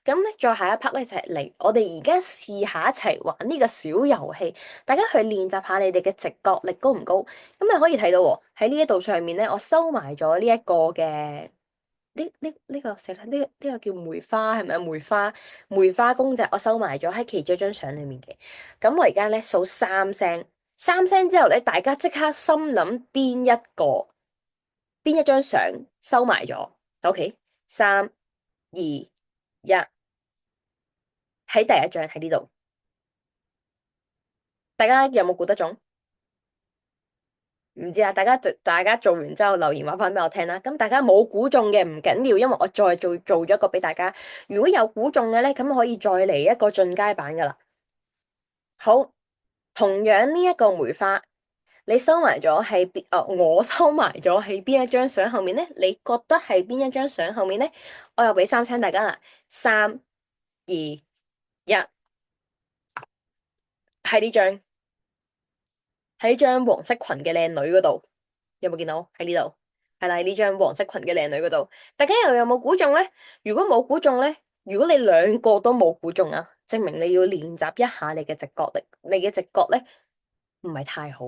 咁咧，再下一 part 咧就係嚟，我哋而家試下一齊玩呢個小遊戲，大家去練習下你哋嘅直覺力高唔高？咁你可以睇到喎，喺呢一度上面咧，我收埋咗呢一個嘅呢個死啦，呢個叫梅花係咪啊？梅花公仔，我收埋咗喺其中一張相裏面嘅。咁我而家咧數3聲，3聲之後咧，大家即刻心諗邊一張相收埋咗？OK，3、2、1，喺第一張喺呢度，大家有冇估得中？唔知啊，大家做完之後留言話翻俾我聽啦。咁大家冇估中嘅唔緊要，因為我再做咗一個俾大家。如果有估中嘅咧，咁可以再嚟一個進階版噶啦。好，同樣呢一個梅花，你收埋咗喺邊？我收埋咗喺邊一張相後面咧？你覺得係邊一張相後面咧？我又俾3聲大家啦，3、2、1，喺呢張。喺張黃色裙嘅靚女嗰度，有冇見到？喺呢度，係啦，喺呢張黃色裙嘅靚女嗰度，大家又有冇估中咧？如果冇估中咧，如果你兩個都冇估中啊，證明你要練習一下你嘅直覺力，你嘅直覺咧唔係太好，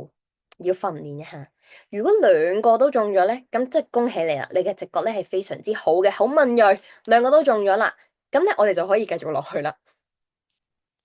要訓練一下。如果兩個都中咗咧，咁即係恭喜你啦，你嘅直覺咧係非常之好嘅，好敏銳，兩個都中咗啦，咁咧我哋就可以繼續落去啦。